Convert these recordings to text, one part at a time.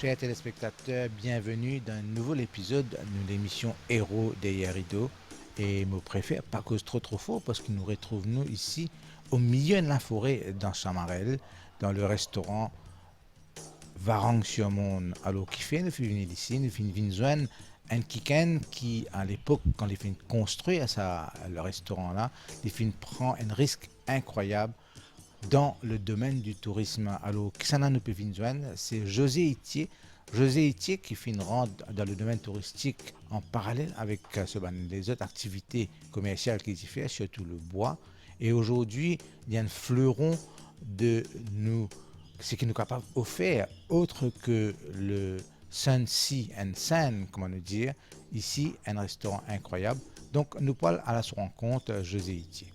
chers téléspectateurs, bienvenue dans un nouvel épisode de l'émission Héros derrière rideau. Et mon préféré, pas cause trop fort, parce que nous retrouvons nous ici au milieu de la forêt dans Chamarel, dans le restaurant Varang sur Monde. Alors, qui fait, nous venons ici, nous venons joindre un Kiken qui, à l'époque, quand il fait construire le restaurant là, il fait prend un risque incroyable dans le domaine du tourisme. Alors, qui s'en a nous peut joindre, c'est José Itier. José Itier qui fait une rente dans le domaine touristique en parallèle avec les autres activités commerciales qu'il fait, surtout le bois. Et aujourd'hui, il y a un fleuron de nous, ce qui nous est capable d'offrir, autre que le Sun Sea and Sand, comment nous dire, ici, un restaurant incroyable. Donc, nous parlons à la rencontre José Itier.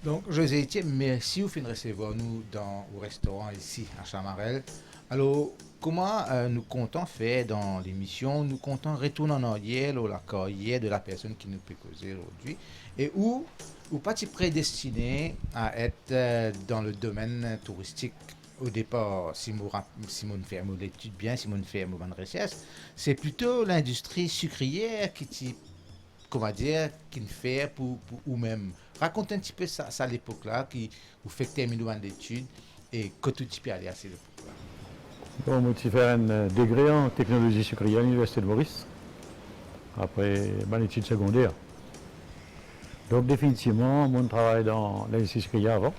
Donc, José Etienne, merci vous de recevoir nous au restaurant ici à Chamarel. Alors, comment nous comptons faire dans l'émission? Nous comptons retourner en arrière la carrière de la personne qui nous peut causer aujourd'hui et où pas-il prédestiné à être dans le domaine touristique au départ, si Simone fait l'étude bien, Simone fait une bonne recherche, c'est plutôt l'industrie sucrière comment dire, qui ne fait pour ou même. Raconte un petit peu ça à l'époque-là, qui vous fait terminer une d'études et que tout tu peux aller à cette époque-là. Bon, moi, j'ai fait un degré en technologie sucrière à l'Université de Maurice, après mon étude secondaire. Donc, définitivement, mon travail dans l'industrie sucrière avant,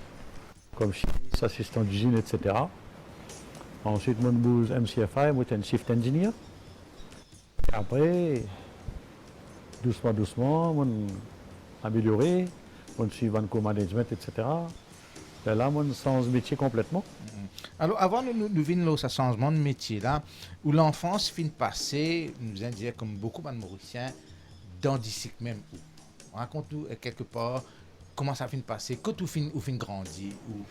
comme chimiste, assistant d'usine, etc. Ensuite, mon bouse MCFI, moi, j'étais un shift engineer. Et après, doucement, mon amélioré, mon suivant co-management, etc. Et là, mon change de métier complètement. Alors, avant nous venons ce changement de métier là, où l'enfance finit passer, nous allons dire comme beaucoup de Mauriciens, dans d'ici même. Raconte-nous quelque part comment ça finit passer, que tu finis grandi ou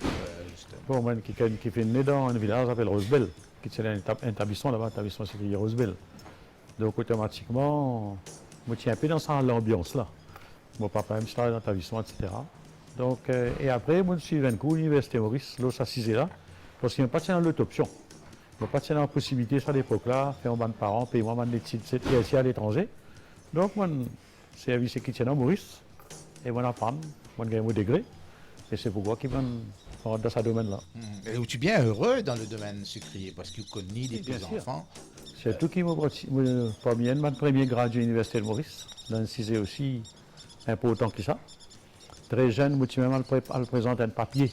justement. Bon, moi, qui fait né dans un village qui s'appelle Rosebel, qui est un établissement là-bas, un établissement séculier Rosebel. Donc, automatiquement, moi, je suis un peu dans l'ambiance là. Mon papa me travaille dans l'établissement, etc. Donc, et après, moi, je suis venu à l'Université Maurice, là, s'assisait là, parce qu'il n'y a pas de l'autre option. Il n'y a pas de la possibilité, à l'époque-là, faire un ban de parents, payer moi des études ici à l'étranger. Donc, moi, service qui tient à Maurice, et moi, j'apprends, moi, j'ai mon degré, et c'est pourquoi je rentre dans ce domaine-là. Et où tu es bien heureux dans le domaine sucrier, parce que tu connais des petits enfants. C'est tout qui m'a parmi mon premier gradué à l'Université de Maurice, dans le CISE aussi, important que ça. Très jeune, moi, je même à le présenter un papier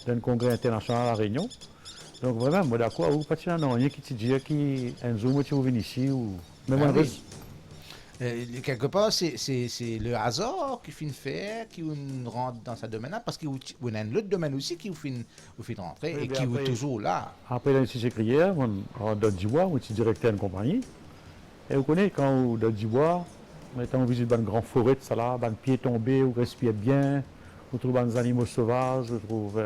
d'un congrès international à La Réunion. Donc vraiment, moi d'accord, ou pas de rien qui te dit qu'un jour, tu viens ici, ou même un russe. Quelque part, c'est le hasard qui fait faire, qui rentre dans ce domaine-là, parce qu'il y a un autre domaine aussi qui vous fait rentrer et qui est toujours là. Après l'institut sécrière, on donne du bois, on est directeur d'une compagnie. Et vous connaissez, quand on donne du bois, on visite une grande forêt, ça là, un pied tombé, on respire bien, on trouve des animaux sauvages, on trouve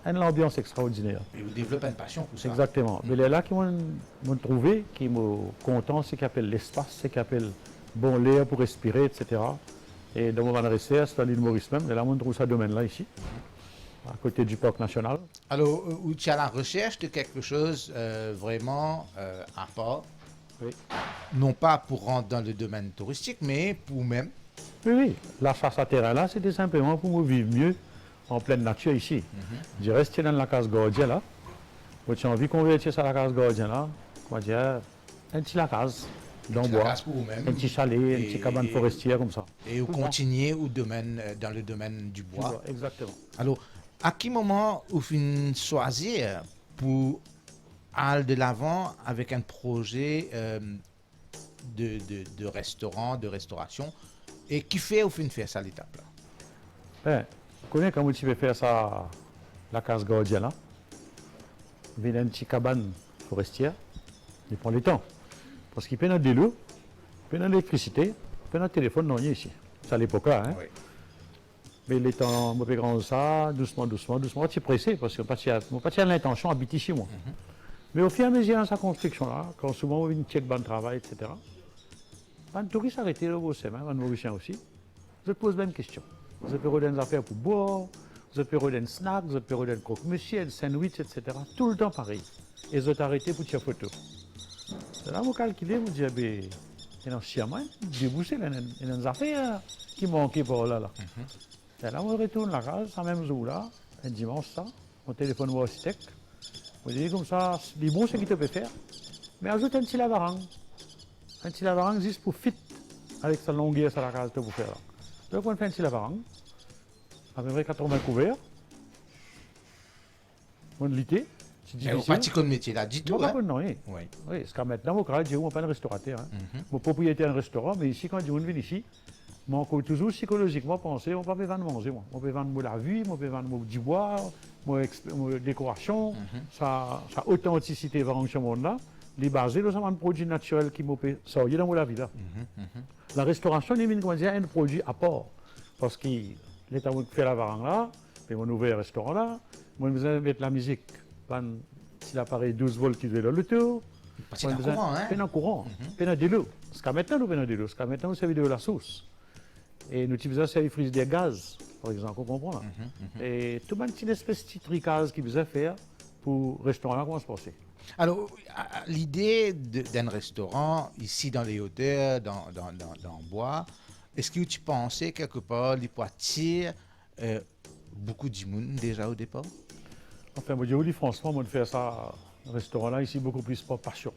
une ambiance extraordinaire. Et vous développez une passion pour ça. Exactement. Mais là qui m'ont trouvé, qui m'ont content, c'est qu'appelle l'espace, c'est qu'appelle bon l'air pour respirer, etc. Et dans mon recherche, c'est à l'île Maurice même, et là on trouve ce domaine-là ici, à côté du parc national. Alors, où tu as la recherche de quelque chose vraiment à part. Oui. Non pas pour rentrer dans le domaine touristique, mais pour même. Oui. La chasse à terrain là, c'était simplement pour me vivre mieux en pleine nature ici. Je restais dans la case gardien là. J'ai envie de convertir ça à la case gardien là. On va dire un petit la case dans bois, un petit chalet, une petite cabane forestière comme ça. Et vous continuez dans le domaine du bois. Exactement. Alors, À quel moment vous finissez choisir pour aller de l'avant avec un projet de restaurant, de restauration, et qui fait au fin faire ça à l'étape là? Ben, vous connaissez comment tu peux faire ça, la case gardien là. Il y a une petite cabane forestière, il prend le temps. Parce qu'il paye de l'eau, il paye l'électricité, il paye le téléphone, non, il y a ici. C'est à l'époque là. Hein. Oui. Mais les temps, je peux grand ça, doucement, doucement, doucement. Je suis pressé parce que je n'ai pas l'intention d'habiter chez moi. Mais au fur et à mesure de sa construction là, quand souvent on vient check bon travail, etc., les touristes arrêtés là, vous savez, les Mauriciens aussi, je pose la même question. Vous avez des affaires pour boire, vous avez des snacks, vous avez des croque-monsieur, des sandwichs, etc. Tout le temps pareil. Et vous êtes arrêtés pour tirer photo. Là, je calcule, je dis, ben, il y a un chien, il y a des affaires qui manquent pour là. Et là, on retourne la case, à même jour là, un dimanche, ça, mon téléphone va au steak. Vous dites comme ça, les bons, c'est ce qu'il peut faire. Mais ajoute un petit lavaran. Un petit lavaran juste pour fit avec sa longueur sur la case pour faire. Donc, on fait un petit lavaran, à peu près 80 couverts. On l'été. Mais vous pratiquez le métier là, du tout. Moi, Hein? pas non, oui. Oui. Oui, parce que maintenant, au Canada, je ne suis pas un restaurateur. Mon propriétaire est un restaurant, mais ici, quand je viens ici, je peux toujours psychologiquement penser, on ne peut pas vendre manger. On peut vendre la vie, on peut vendre du bois, ma décoration, sa authenticité dans ce monde-là. Les basés sur un produit naturel qui m'a sorti dans la vie. Là. La restauration, c'est un produit à part. Parce que l'État fait la varang là, puis on ouvre un restaurant là, on besoin de mettre la musique. Si l'appareil 12 volts qui doit le tour, C'est un courant, hein? Peine en courant, peine en de l'eau. Parce qu'à maintenant, nous peine de l'eau. Parce qu'à maintenant, nous servons de la sauce. Et nous utilisons ça frise des gaz, par exemple, on comprend là. Et tout le monde, c'est une espèce de petit tricage qu'il besoin faire pour le restaurant là, comment se passer. Alors, l'idée d'un restaurant ici dans les hauteurs, dans le bois, est-ce que tu pensais quelque part, il peut attirer beaucoup de monde déjà au départ? Enfin, moi, je vous dis franchement, moi, de faire ça, restaurant là, ici, beaucoup plus par passion.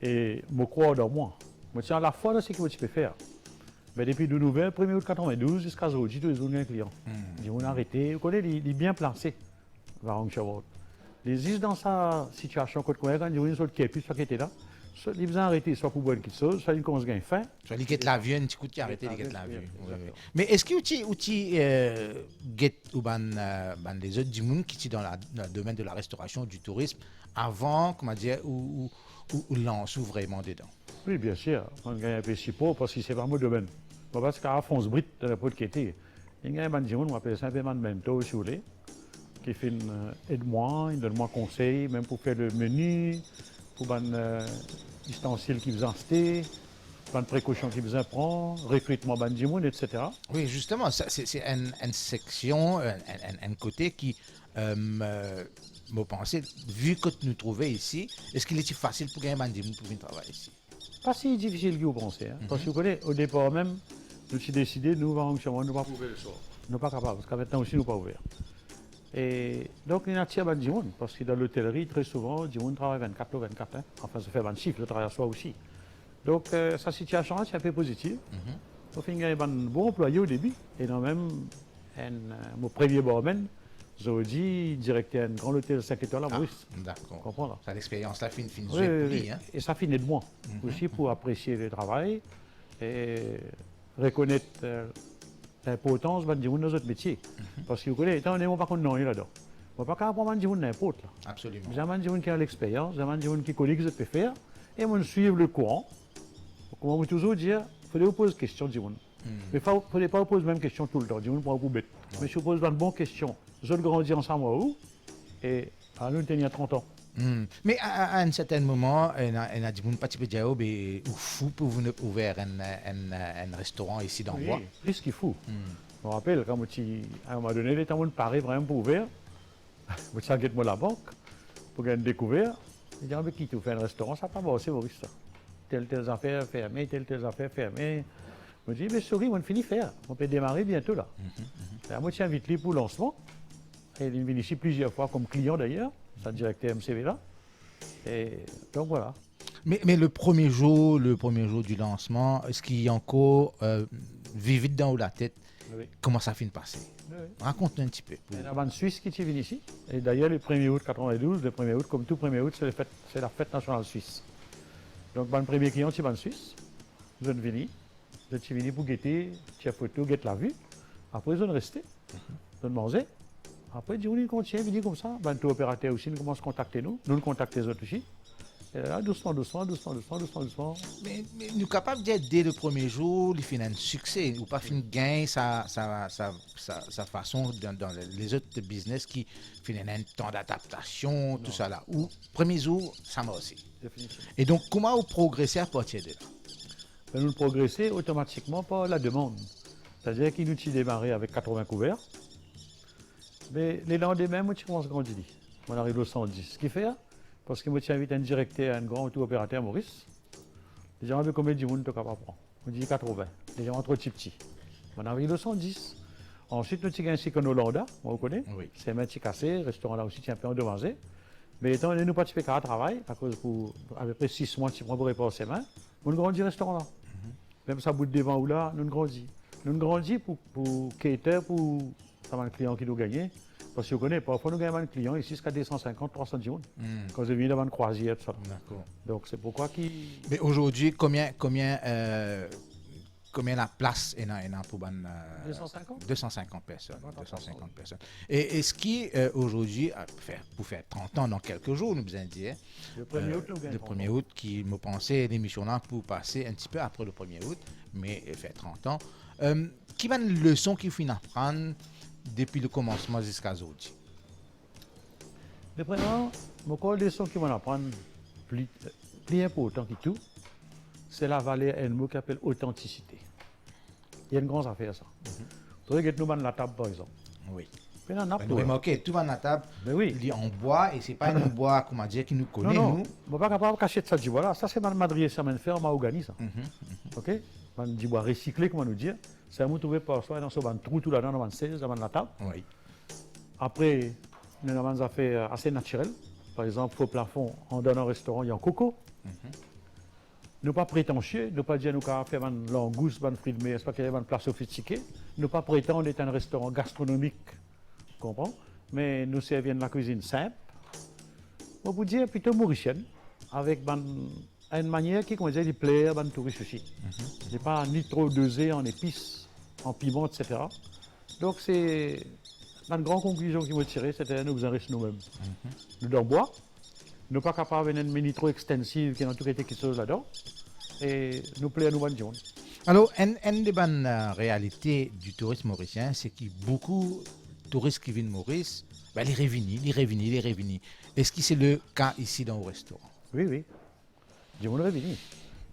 Et je crois dans moi. Moi, tiens, à la fois, c'est ce que tu peux faire. Mais depuis de nouvelles, 1er août 92 jusqu'à aujourd'hui, tous les jours, il y a un client. Ils vont arrêter. Vous connaissez, il est bien placé, Varang Chavot. Les juste dans sa situation, quand ils ont une sorte qui est plus, soit qui était là, ils vont arrêter, soit pour boire une petite chose, soit une cause gagne faim. Soit les guettes la vue, un petit coup de arrêter les guettes la vue. Mais est-ce que tu guettes ou les autres du monde qui sont dans le domaine de la restauration, du tourisme, avant, comment dire, ou lance vraiment dedans? Oui, bien sûr. On gagne un peu si pauvre parce que c'est pas mon domaine. Parce qu'à Fonce Brit, dans la pote qui était, il y a un bandit, on appelle ça un peu man mento, si vous voulez, qui fait aide-moi, il donne-moi conseil, même pour faire le menu, pour les ustensiles qui vous en acheter, les précautions qui vous en prend, recrutement bandit, etc. Oui, justement, c'est une section, un côté qui me pensait, vu que nous trouvons ici, est-ce qu'il est facile pour gagner bandit pour venir travailler ici? Pas si difficile que vous pensez. Hein. Parce que vous connaissez, au départ même, nous avons décidé, nous, ne sommes pas ouvrir le soir. Nous ne sommes pas capables, parce que maintenant aussi, nous ne sommes pas ouverts. Et donc, il y a un tiers de monde, parce que dans l'hôtellerie, très souvent, du monde travaille 24 ou 24. Hein. Enfin, ça fait 20 chiffres, le travail à soi aussi. Donc, sa situation, c'est un peu positive. Au final, il y a un bon employé au début. Et dans même, mon premier barman, j'ai dit, directeur d'un grand hôtel 5 étoiles à Maurice. D'accord. Comprends Ça, l'expérience-là, finit oui. hein? Et ça finit de moi. Aussi pour apprécier le travail et reconnaître l'importance de nos autres métiers. Parce que vous connaissez, étant donné, on ne pas non là-dedans. On ne peut pas apprendre n'importe là. Absolument. J'ai un gens qui a l'expérience, j'ai un gens qui connaît ce que je peux faire et on suit le courant. Comme on veut toujours dire, il faut poser des questions. Mais il ne faut pas poser la même question tout le temps. On ne bête. Mais si vous posez une bonne question, je vais grandir ensemble où et à nous, il y a 30 ans. Mais à un certain moment, il a dit pas tu peux dire ou fou pour vous ouvrir un restaurant ici dans le bois. Plus qu'il faut. Je me rappelle quand à un moment donné, les temps où Paris vraiment pour ouvrir, je suis moi la banque pour gagner découvert. Il dit mais qui tu fais un restaurant, ça pas c'est Maurice ça. Telle affaire fermée, telle affaire fermée. Je me dis mais souris, on finit faire. On peut démarrer bientôt là. Moi je invite lui pour le lancement. Et il vient ici plusieurs fois comme client d'ailleurs. C'est un directeur MCV là. Et donc voilà. Mais le premier jour du lancement, est-ce qu'il y a encore vivait dans la tête Oui. Comment ça finit de passer? Oui. Raconte-nous un petit peu. Il y a une Suisse qui est venue ici. Et d'ailleurs, le 1er août 92, le 1er août, comme tout 1er août, c'est la fête nationale suisse. Donc, mon premier client, c'est une Suisse. Je suis venu. Je suis venu pour guetter, faire photo, guetter la vue. Après, je suis resté. Je manger. Après, on continue, venir comme ça. Tout opérateur aussi, nous commence à contacter nous. Nous contactons les autres aussi. Et là, doucement. Mais nous sommes capables de dire dès le premier jour, il fait un succès, ou pas fin gain sa façon dans les autres business qui font un temps d'adaptation, tout ça là. Ou premier jour, ça m'a aussi. Et donc, comment vous progressez à partir de là? Nous progressons automatiquement par la demande. C'est-à-dire qu'il nous démarré avec 80 couverts. Mais les lendemains, moi, je commence à grandir. On arrive au 110. Ce qui fait, parce que moi, je invite un directeur, un grand auto-opérateur, Maurice. Les gens avaient combien de monde tu es capable de prendre? On dit 80. Les gens trop petits. On arrive au 110. Ensuite, nous avons un cycle en Hollande, on connaît. Oui. C'est un petit cassé, le restaurant là aussi, c'est un peu endommagé. Mais étant donné que nous ne participons qu'à travail, à cause à peu près 6 mois, pour réparer ses mains, on grandit le restaurant là. Même ça bout de devant ou là, nous grandit. Nous grandit pour cater, pour un client qui nous gagne. Parce que vous connaissez, parfois nous gagnons un client ici jusqu'à 250, 300 jours. Quand je viens devant une croisière, tout ça. D'accord. Donc c'est pourquoi qui. Mais aujourd'hui, combien la place est pour 250 250 personnes. 250 personnes. Et ce qui aujourd'hui, pour faire 30 ans dans quelques jours, nous besoin de dire. Le 1er août, nous gagnons. Le 1er août, qui me pensait l'émission là pour passer un petit peu après le 1er août, mais fait 30 ans. Qui va une leçon qu'il faut apprendre depuis le commencement jusqu'à aujourd'hui? Mais vraiment, mon leçon qui m'en apprendre plus important que tout, c'est la valeur, un mot qui s'appelle authenticité. Il y a une grande affaire, ça. Vous regardez nous la table, par exemple. Oui. Mais on a Vous remarquez, tout va dans la table, oui. il est en bois et ce n'est pas un bois, comment dire, qui nous connaît, non, nous. Je ne suis pas capable de cacher ça. Voilà, ça c'est ma madrier, ça m'a fait, on m'a organisé ça. OK? On dit bois recyclé, comment nous dire. C'est un mot trouvé par soi dans ce trou tout là-dedans, dans le 16, dans la table. Oui. Après, nous avons des affaires assez naturelles. Par exemple, au plafond, on donne un restaurant, il y a un coco. Nous pas prétentieux, nous pas dire nous faire une langouste, une fruits de mer, c'est pas qu'il y a une place sophistiquée. Nous pas prétendre être un restaurant gastronomique, comprends? Mais nous servons de la cuisine simple. On peut dire plutôt mauricienne, avec une manière qui, comme je disais, plaire aux touristes aussi. Il n'est pas ni trop dosé en épices, en piment, etc. Donc c'est une grande conclusion qui m'a tiré, c'était nous enrichir nous-mêmes. Nous devons boire. Nous ne sommes pas capables d'une mini trop extensive qui a tout été quelque chose là-dedans. Et nous plaît à nous bonnes journées. Alors, une des bonnes réalités du tourisme mauricien, c'est qu'il y a beaucoup de touristes qui viennent de Maurice, ben, ils reviennent. Est-ce que c'est le cas ici dans le restaurant? Oui. Du monde revenu.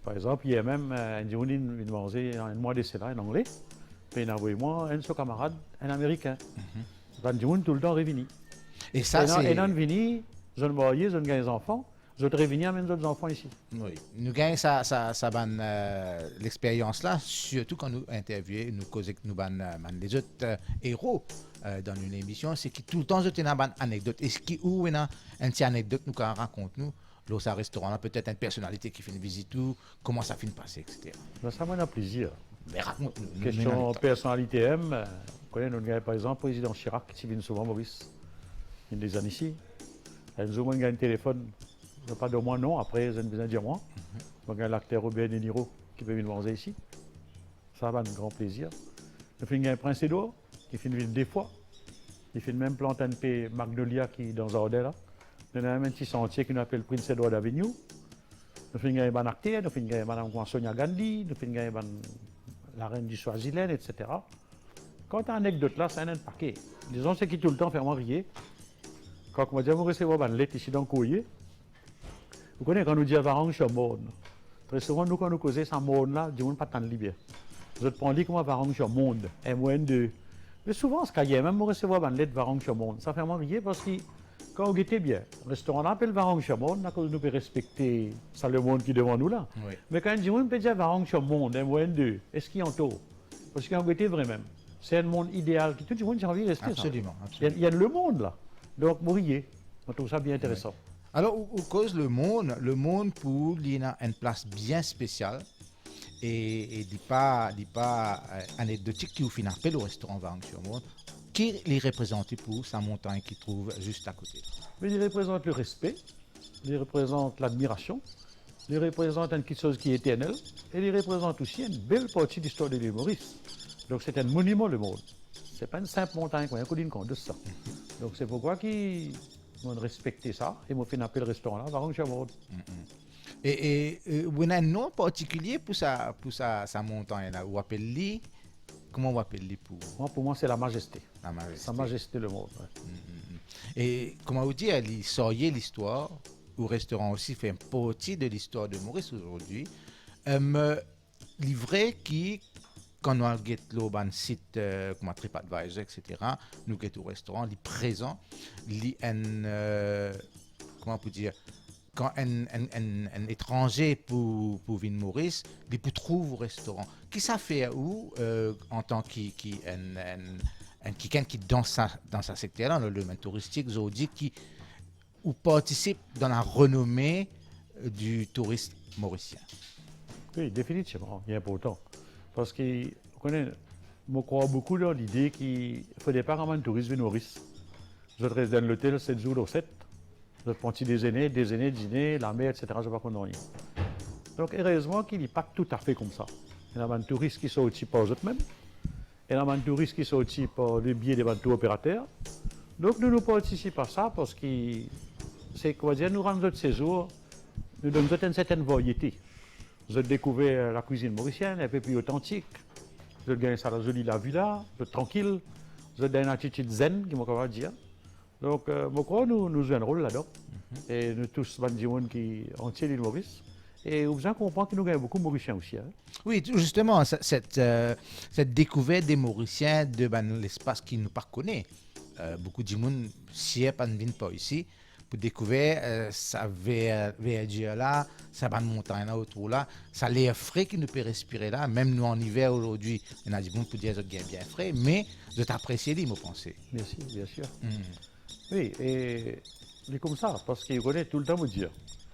Par exemple, il y a même un jour, il vient manger un mois d'essai là, en anglais. Puis il a envoyé moi un de ses camarades, un américain. Du monde tout le temps revenu. Et ça, c'est. Et non, venu, je ne marié, je ne gagne des enfants. Je vais revenir à mes autres enfants ici. Oui, nous gagnons l'expérience là, surtout quand nous interviewons, nous causons nous les autres héros dans une émission, c'est que tout le temps, je une anecdote. Et ce qui ou une petite anecdote nous raconte nous, là, ça restaurant là, peut-être une personnalité qui fait une visite ou comment ça finit de passer, etc. Ça m'a plaisir. Mais raconte-nous. Question personnalité M, on connaît notre gars, par exemple, président Chirac, qui vient souvent Maurice. Il y a des années ici. Un jour, on gagne un téléphone. Pas de moi, non. Après, je ne besoin de dire moi. On a l'acteur Robert De Niro qui peut venir manger ici. Ça va, un grand plaisir. On fait un Prince Édouard qui fait une ville des fois. Il fait une même plante NP Magnolia qui est dans Zardel là. On a un petit sentier qu'on appelle Prince Edward Avenue. On fait un acteur, on fait un Madame Sonia Gandhi, on fait un la reine du Swaziland, etc. Quand tu as une anecdote là, c'est un paquet. Disons, c'est qui tout le temps fait moi rire. Quand on m'a dit, vous recevez une lettre ici dans le courrier. Vous connaissez quand nous disons Varang Chamon. Très souvent, nous, quand nous causons ce monde-là, du monde pas tant de libère. Vous êtes prendre comme Varang Chamon, M-O-N-2. Mais souvent, ce qu'il y a, même recevoir une lettre Varang Chamon, ça fait moins rire parce que quand vous guettez bien, le restaurant appelle Varang Chamon, nous pouvons respecter ça le monde qui est devant nous là. Oui. Mais quand du monde peut dire Varang Chamon, M-O-N-2, est-ce qu'il y a un taux? Parce qu'on guetté vrai même. C'est un monde idéal qui tout le monde a envie de rester. Absolument. Il y a le monde là. Donc, Mourier, on trouve ça bien intéressant. Oui. Alors, au cause le monde pour lui a une place bien spéciale. et dit pas anecdotique qui au final appelle au restaurant Varennes sur Monde, qui les représente pour sa montagne qu'il trouve juste à côté. Mais il représente le respect, il représente l'admiration, il représente quelque chose qui est éternel, et il représente aussi une belle partie de l'histoire de l'île Maurice. Donc c'est un monument le monde. Ce n'est pas une simple montagne, il y a une colline de ça. Donc c'est pourquoi qu'ils m'ont respecté ça, et m'ont fait appeler le restaurant là, Varennes sur Monde. Vous avez un nom particulier pour sa montagne là, vous appelez comment vous appelez pour Pour moi, c'est la majesté. la majesté? Sa majesté le monde. Ouais. Et comment vous dire, soyez l'histoire, au restaurant aussi fait partie de l'histoire de Maurice aujourd'hui. Livret qui, quand nous avons le site comme TripAdvisor, etc., nous sommes au restaurant, il est présent, il comment on peut dire, quand un étranger pour venir Maurice, il peut trouver au restaurant. Qui ça fait où en tant quelqu'un qui dans sa secteur dans le domaine touristique, Zodi, qui ou participe dans la renommée du tourisme mauricien. Oui, définitivement, il est important. Parce que, vous connaissez, je crois beaucoup dans l'idée qu'il ne faudrait pas ramener un touriste venir Maurice. Je reste dans l'hôtel 7 jours sur 7. Je prends déjeuner, dîner, la mer, etc. Je ne sais pas qu'on rien. Donc, heureusement qu'il n'est pas tout à fait comme ça. Il y a un touriste qui sont aussi par eux-mêmes. Il y a un touriste qui sont aussi par le biais des tour opérateurs. Donc, nous participons à ça parce que c'est quoi dire, nous rendons notre séjour, nous donnons une certaine variété. Vous avez découvert la cuisine mauricienne, un peu plus authentique. Vous avez gagné ça la jolie la villa, vous êtes tranquille. Vous avez une attitude zen, qui m'a dire. Donc, je crois que nous jouons un rôle là-dedans. Et nous tous, des gens qui ont entier l'île Maurice. Et vous avez compris que nous gagnons beaucoup de Mauriciens aussi. Hein. Oui, justement, cette découverte des Mauriciens de l'espace qui nous pas connaît. Beaucoup de gens si pas ne viennent pas ici pour découvrir ça verdure là, ça va montagne là autour là, ça l'air frais qui nous peut respirer là. Même nous en hiver aujourd'hui, on a du monde pour dire que c'est bien frais, mais je t'apprécie les mots pensés. Merci, bien sûr. Oui, et c'est comme ça, parce qu'il connaît tout le temps me dire.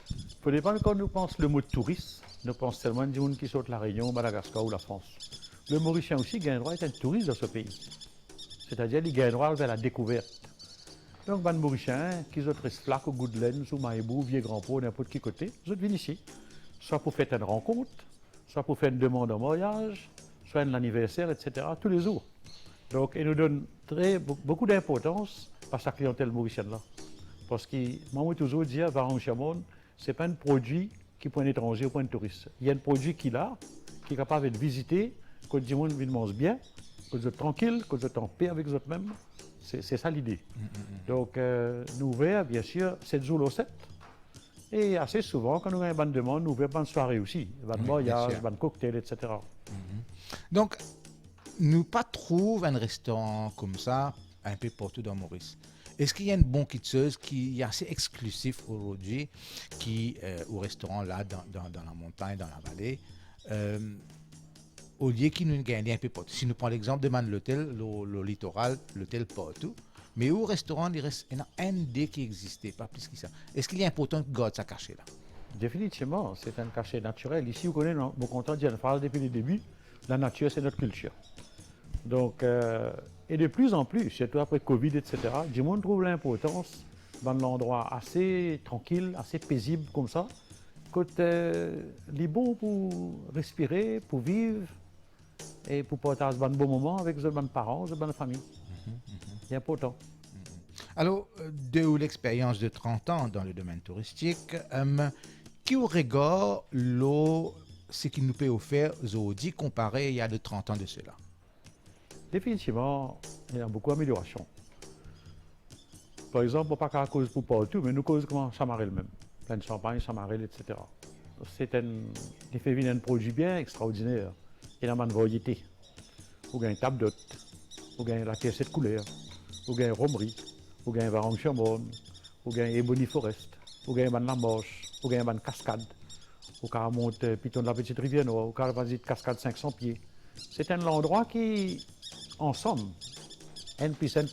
Il ne faudrait pas quand nous pensons le mot touriste, nous pensons seulement des gens qui sortent la Réunion, Madagascar ou la France. Le Mauricien aussi gagne le droit d'être un touriste dans ce pays. C'est-à-dire qu'il gagne le droit vers la découverte. Donc, les Mauriciens, qui sont très flaques au goût de laine, sous Maïbou, Vieux-Grand-Pont, n'importe quel côté, ils viennent ici. Soit pour faire une rencontre, soit pour faire une demande en mariage, soit un anniversaire, etc., tous les jours. Donc, il nous donne beaucoup d'importance par sa clientèle mauricienne-là. Parce que, moi, toujours dire, Varennes Chamon, ce n'est pas un produit qui pour un étranger ou pour un touriste. Il y a un produit qui est capable d'être visité, que les gens mange bien, que vous êtes tranquille, que vous êtes en paix avec vous-même. C'est ça l'idée. Donc, nous ouvrons, bien sûr, 7 jours au 7. Et assez souvent, quand nous avons une bonne demande, nous ouvrons une bonne soirée aussi. Une bonne voyage, un bon cocktail, etc. Donc, nous pas trouve un restaurant comme ça un peu partout dans Maurice. Est-ce qu'il y a une bonne quitteuse qui est assez exclusif aujourd'hui, qui au restaurant là, dans la montagne, dans la vallée, au lieu qui nous gagne un peu partout. Si nous prenons l'exemple de l'hôtel, le littoral, l'hôtel partout, mais au restaurant, il y en a un dé qui existait, pas plus que ça. Est-ce qu'il est important que garde ça caché là? Définitivement, c'est un cachet naturel. Ici, vous connaissez, mon content de dire une phrase depuis le début, la nature, c'est notre culture. Donc, et de plus en plus, surtout après Covid, etc., du monde trouve l'importance dans l'endroit assez tranquille, assez paisible comme ça, côté les bon pour respirer, pour vivre et pour partager un bon moment avec les bonnes parents, les bonnes familles. C'est important. Alors, de l'expérience de 30 ans dans le domaine touristique, qui au regard ce qui nous peut offrir Zodi comparé il y a de 30 ans de cela? Définitivement, il y a beaucoup d'améliorations. Par exemple, pas qu'à cause pour partout, mais nous cause comment Chamarel même. Plein de champagne, Chamarel, etc. C'est il fait venir un produit bien extraordinaire. Il y a une variété. Vous gagnez table d'hôte, vous gagnez la caisse de couleur, vous gagnez romerie, vous gagnez Varennes Chamon, vous gagnez Ebony Forest, vous gagnez la Marche, vous gagnez une cascade, vous monter Piton de la Petite Rivière Noire, vous gagnez une cascade 500 pieds. C'est un endroit qui, ensemble, un piscine,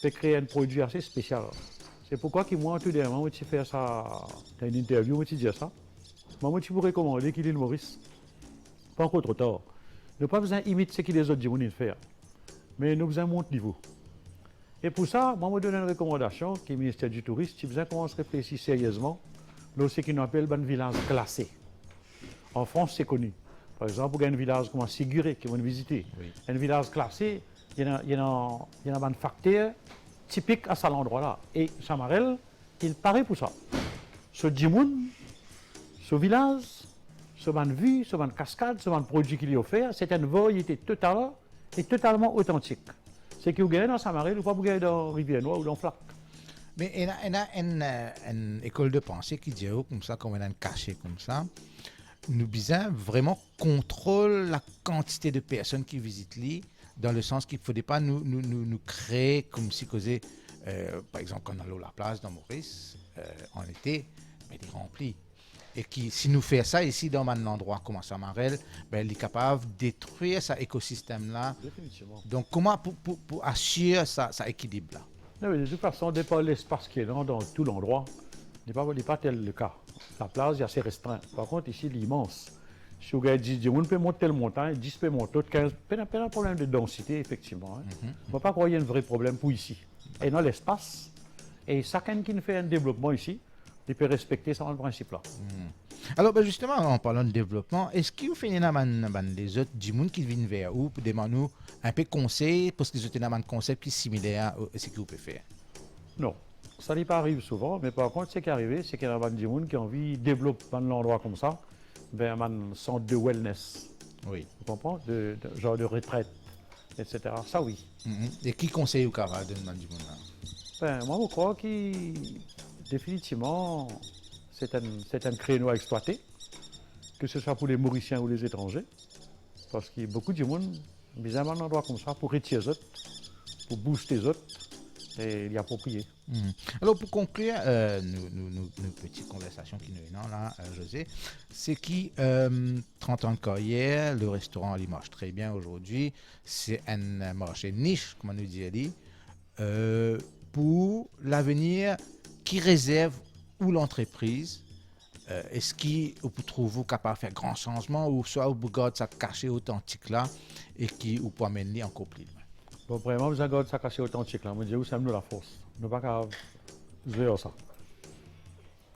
peut créer un produit assez spécial. C'est pourquoi que moi, tout d'un moment, je fais ça, dans une interview, je dis ça. Moi, je pourrais recommander qu'il est le Maurice. pas encore trop tard. Nous pas besoin d'imiter ce que les autres gens font, mais nous besoin de monter niveau. Et pour ça, moi, je donne une recommandation qui est le ministère du Tourisme, qui besoin commencer à réfléchir sérieusement dans ce qu'on appelle un village classé. En France, c'est connu. Par exemple, il y a un village comme Siguré qui vont visiter. Oui. Un village classé, il y a un facteur typique à cet endroit-là. Et Chamarel, il paraît pour ça. Ce Djimoun, ce village, ce ban vue, ce ban cascade, ce ban produit qu'il y a offert, c'est une variété totale et totalement authentique. C'est que vous gagnez dans Samarel ou pas vous gagnez dans Rivière-Noire ou dans Flac. Mais il y a une école de pensée qui dit comme ça, comme on a un cachet comme ça. Nous besoin vraiment contrôle la quantité de personnes qui visitent l'île, dans le sens qu'il ne faudrait pas nous créer comme si causait, par exemple, quand on a l'eau la place dans Maurice, en été, ben, il est rempli. Et qui, si nous faisons ça ici dans un endroit comme Samarel, ben, il est capable de détruire cet écosystème-là. Définitivement. Donc, comment pour assurer ça équilibre-là? Non, mais de toute façon, n'est pas l'espace qui est dans tout l'endroit. N'est pas tel le cas. La place est assez restreinte. Par contre, ici, il est immense. Si vous avez 10 on peut monter telle montagne, 10 peut monter, 15, pas un problème de densité, effectivement. On ne peut pas croire qu'il y a un vrai problème pour ici. Et dans l'espace, et chacun qui fait un développement ici, il peut respecter ce principe-là. Alors, ben justement, en parlant de développement, est-ce que vous faites des autres du monde qui viennent vers vous pour demander un peu de conseils, parce que vous avez un concept qui est similaire à ce que vous pouvez faire? Non, ça n'est pas arrive souvent, mais par contre, ce qui est arrivé, c'est qu'il y a des gens qui ont envie de développer un endroit comme ça, vers un centre de wellness. Oui. Vous comprenez? Genre de retraite, etc. Ça, oui. Et qui conseille au Cara de demander du monde là? Ben, moi, je crois que définitivement, c'est un créneau à exploiter, que ce soit pour les Mauriciens ou les étrangers, parce qu'il y a beaucoup de monde qui ont un endroit comme ça pour retirer les autres, pour booster les autres et l'y approprier. Alors, pour conclure nos petites conversations qui nous ont là, José, c'est qui 30 ans de carrière, le restaurant il marche très bien aujourd'hui, c'est un marché niche, comme on nous dit Ali, pour l'avenir, qui réserve où l'entreprise, est-ce qu'on peut trouver capable de faire grand changement ou soit vous gardez ça caché authentique là et qui ou peut amener encore plus loin? Bon, vraiment, vous avez ça caché authentique là. Je dis, où c'est nous la force. Nous pas qu'à jouer ça.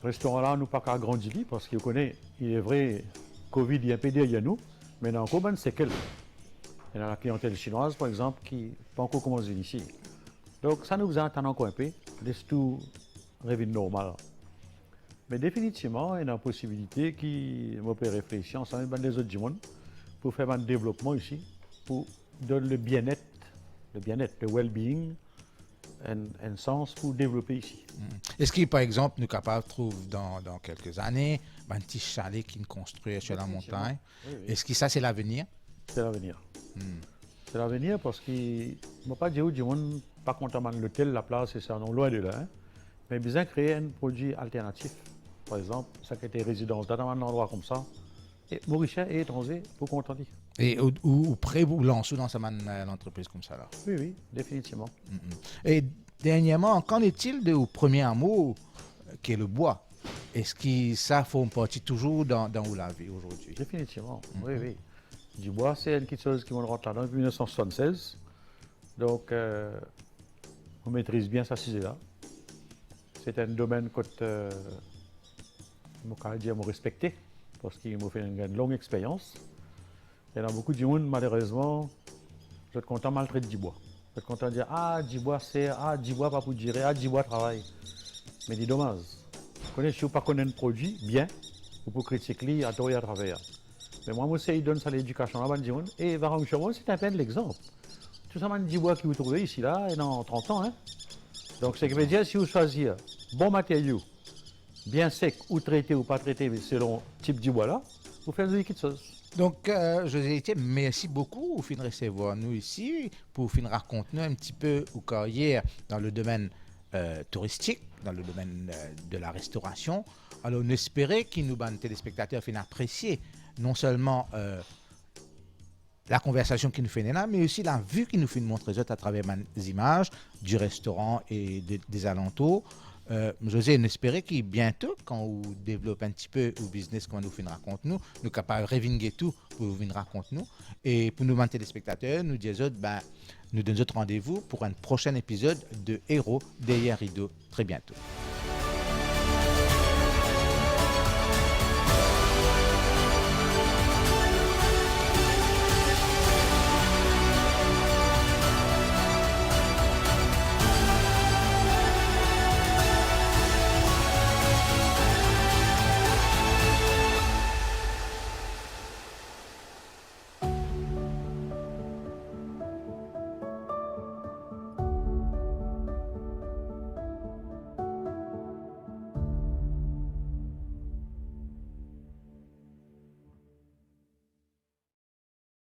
Le restaurant là, nous pas qu'à grandir parce qu'il connaît, il est vrai, Covid il est un peu derrière nous, mais il y a encore bonne séquelle. Il y a la clientèle chinoise, par exemple, qui n'a pas encore commencé ici. Donc ça nous attend encore un peu, laisse tout revenir normal. Mais définitivement, il y a une possibilité qui me fait réfléchir ensemble avec les autres du monde pour faire un développement ici, pour donner le bien-être, le well-being, un sens pour développer ici. Est-ce qu'il, par exemple, nous sommes capables de trouver dans quelques années un petit chalet qui nous construit sur la montagne? Oui, oui. Est-ce que ça, c'est l'avenir? C'est l'avenir. C'est l'avenir parce que je ne pas dire du monde pas content de l'hôtel, la place, et ça, non, loin de là. Hein. Mais bien créer un produit alternatif. Par exemple, ça qui était résidence dans un endroit comme ça. Et Mauriciens et étrangers pour contenter. Et ou prêt vous lancer dans l'entreprise comme ça là? Oui, oui, définitivement. Et dernièrement, qu'en est-il de au premier amour qui est le bois? Est-ce que ça forme partie toujours dans où la vie aujourd'hui? Définitivement, oui, oui. Du bois, c'est quelque chose qui me rentre là-dedans depuis 1976. Donc, on maîtrise bien ça sujet-là. C'est un domaine que je me respecter parce qu'il m'a fait une longue expérience. Il y en a beaucoup de monde, malheureusement, je suis content de maltraiter du bois. Je suis content de dire, ah, du bois sert, ah, du bois pas pour dire, ah, du bois travaille. Mais c'est dommage. Si vous ne connaissez pas un produit bien, vous pouvez critiquer à tort et à travers. Mais moi, je donne ça à l'éducation à la et Varan Chevron, c'est un peu l'exemple. Tout ça, du bois que vous trouvez ici, là, et dans 30 ans. Hein. Donc, ce qui veut dire, si vous choisissez bon matériau, bien sec, ou traité ou pas traité, selon le type du bois là, vous faites quelque chose. Donc, José Etienne, merci beaucoup pour finir recevoir nous ici, pour finir raconter un petit peu aux carrières dans le domaine touristique, dans le domaine de la restauration. Alors, on espérait que nous, téléspectateurs, finissent apprécier non seulement la conversation qui nous fait là, mais aussi la vue qui nous fait montrer à travers les images du restaurant et des alentours. José, on espérait que bientôt, quand vous développez un petit peu le business, comme nous finir raconte nous, nous capables de revenir tout pour vous venir raconter nous. Et pour nous, téléspectateurs, nous disons, nous donnons rendez-vous pour un prochain épisode de Héros derrière rideau très bientôt.